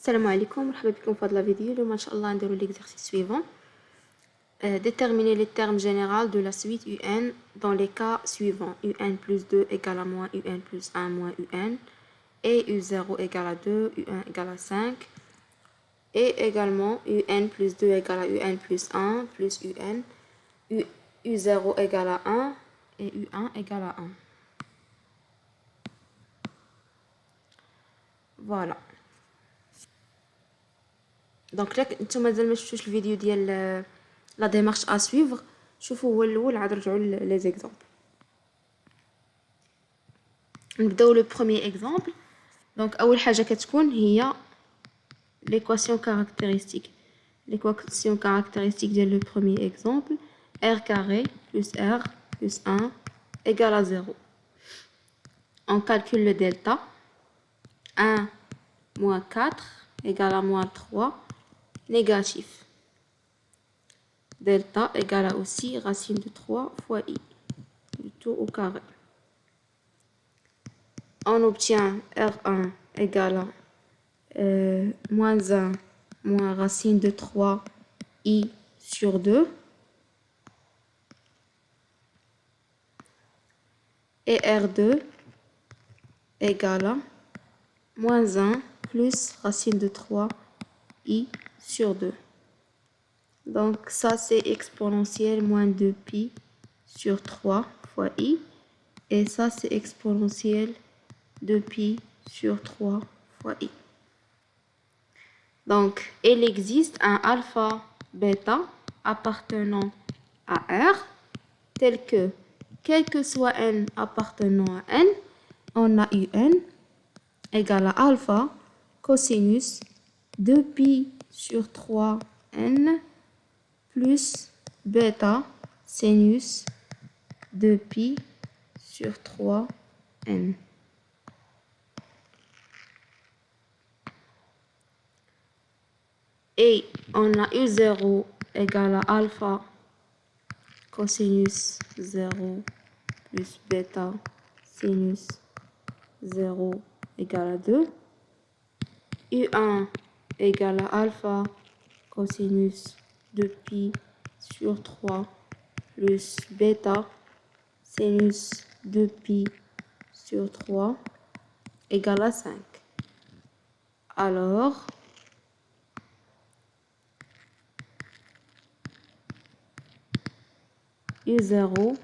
Salam alaikum, مرحبا بكم في هذا الفيديو. اليوم ان شاء الله نديرو l'exercice suivant. Déterminer les termes généraux de la suite UN dans les cas suivants: UN plus 2 égale à moins UN plus 1 moins UN, et U0 égale à 2, UN égale à 5, et également UN plus 2 égale à UN plus 1 plus UN, U0 égale à 1 et U1 égale à 1. Voilà. دونك لا نتوما مازال ما شفتوش الفيديو ديال لا ديمارش ا سويفر، شوفوا هو الاول عاد رجعوا لي زيكزامبل. نبداو لو بروميير اكزامبل. دونك اول حاجه كتكون هي ليكواسيون كاركتيرستيك. ليكواسيون كاركتيرستيك ديال لو بروميير اكزامبل: r carré plus r plus 1 égale à 0. On calcule le delta. 1 moins 4 égale à moins 3 négatif. Delta égale à aussi racine de 3 fois i, du tout au carré. On obtient R1 égale à moins 1 moins racine de 3 i sur 2. Et R2 égale à moins 1 plus racine de 3 i sur 2. Donc ça c'est exponentielle moins 2 pi sur 3 fois i. Et ça c'est exponentielle 2 pi sur 3 fois i. Donc il existe un alpha bêta appartenant à R tel que, quel que soit n appartenant à n, on a un égale à alpha cosinus 2 pi sur 3 n plus bêta sinus 2 pi sur 3 n. Et on a U0 égale à alpha cosinus 0 plus bêta sinus 0 égale à 2. U1 égale à alpha cosinus 2 pi sur 3 plus bêta sinus 2 pi sur 3 égale à 5. Alors, U0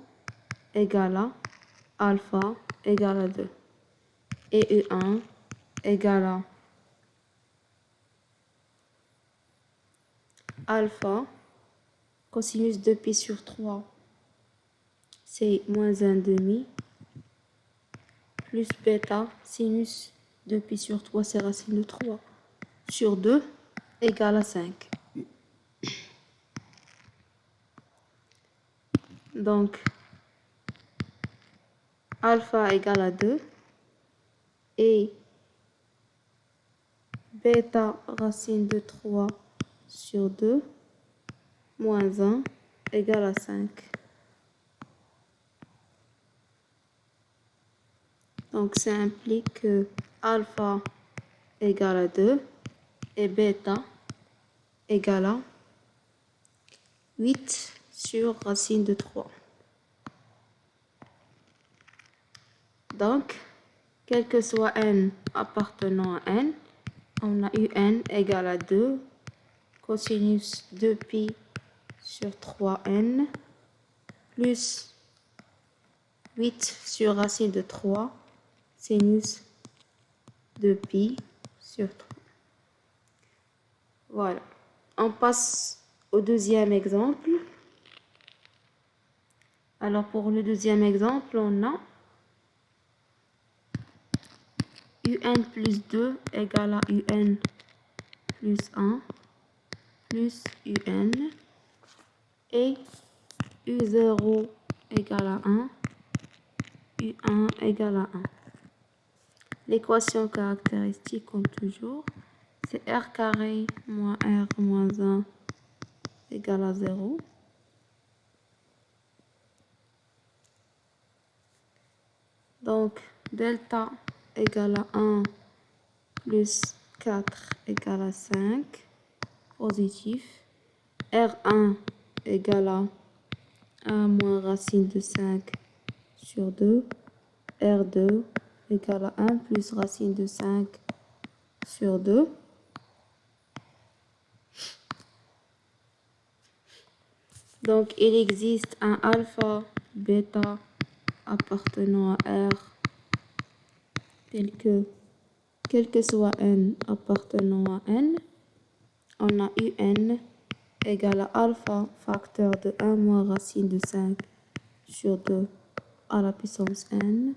égale à alpha égale à 2. Et U1 égale à alpha cosinus 2 pi sur 3, c'est moins 1 demi, plus bêta sinus 2 pi sur 3, c'est racine de 3 sur 2 égale à 5. Donc, alpha égale à 2 et bêta racine de 3 sur 2 moins 1 égale à 5. Donc, ça implique que alpha égale à 2 et bêta égale à 8 sur racine de 3. Donc, quel que soit n appartenant à n, on a un égale à 2 cosinus 2 pi sur 3n plus 8 sur racine de 3 sinus 2 pi sur 3. Voilà. On passe au deuxième exemple. Alors pour le deuxième exemple, on a un plus 2 égale à un plus 1 plus un et U0 égale à 1, U1 égale à 1. L'équation caractéristique, comme toujours, c'est R carré moins R moins 1 égale à 0. Donc, delta égale à 1 plus 4 égale à 5, positif. R1 égale à 1 moins racine de 5 sur 2. R2 égale à 1 plus racine de 5 sur 2. Donc, il existe un alpha, bêta appartenant à R tel que, quel que soit n appartenant à n, on a un égale à alpha facteur de 1 moins racine de 5 sur 2 à la puissance n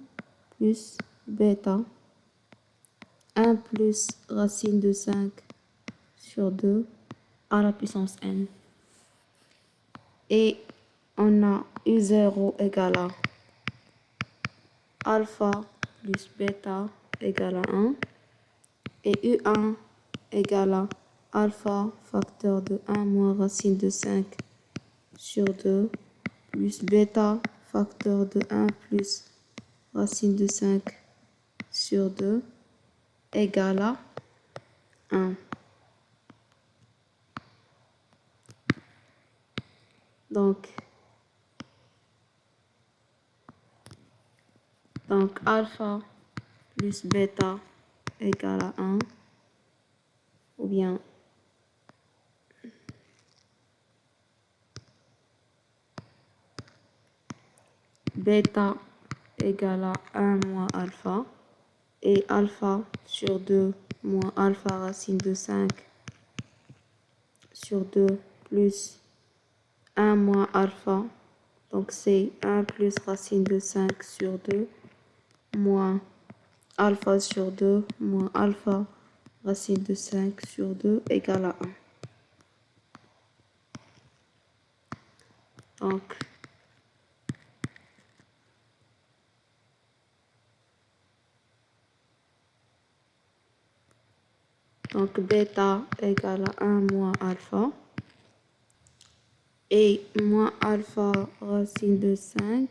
plus bêta 1 plus racine de 5 sur 2 à la puissance n. Et on a U0 égale à alpha plus bêta égale à 1 et U1 égale à alpha facteur de 1 moins racine de 5 sur 2 plus bêta facteur de 1 plus racine de 5 sur 2 égale à 1. Donc alpha plus bêta égale à 1 ou bien bêta égale à 1 moins alpha et alpha sur 2 moins alpha racine de 5 sur 2 plus 1 moins alpha. Donc c'est 1 plus racine de 5 sur 2 moins alpha sur 2 moins alpha racine de 5 sur 2 égale à 1. Donc bêta égale à 1 moins alpha et moins alpha racine de 5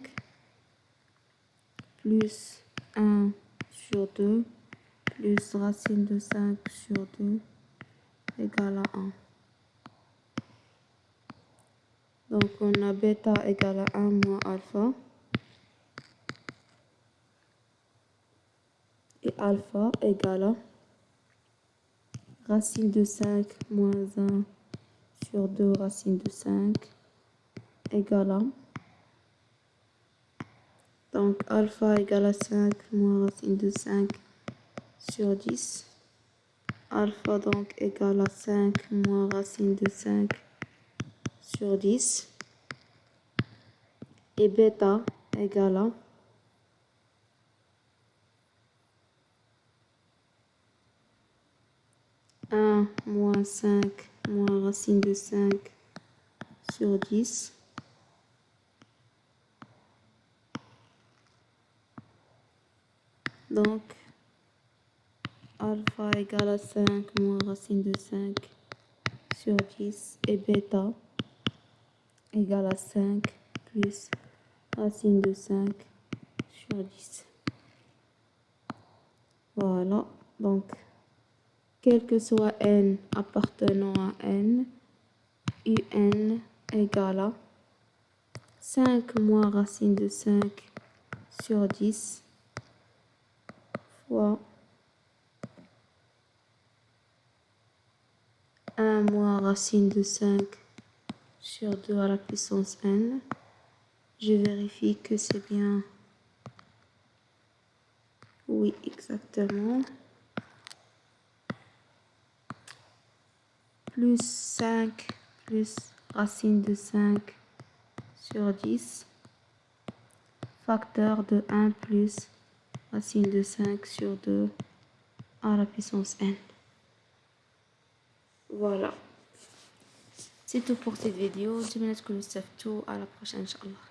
plus 1 sur 2 plus racine de 5 sur 2 égale à 1. Donc on a bêta égale à 1 moins alpha et alpha égale à racine de 5 moins 1 sur 2 racine de 5 égale à, donc alpha égale à 5 moins racine de 5 sur 10. Alpha donc égale à 5 moins racine de 5 sur 10. Et bêta égale à un moins 5 moins racine de 5 sur 10. Donc, alpha égale à 5 moins racine de 5 sur 10 et bêta égale à 5 plus racine de 5 sur 10. Voilà, donc, quel que soit n appartenant à n, un égale à 5 moins racine de 5 sur 10 fois 1 moins racine de 5 sur 2 à la puissance n. Je vérifie que c'est bien. Oui, exactement. Plus 5 plus racine de 5 sur 10. Facteur de 1 plus racine de 5 sur 2 à la puissance n. Voilà. C'est tout pour cette vidéo. Je vous laisse que le savez tout. À la prochaine, Inch'Allah.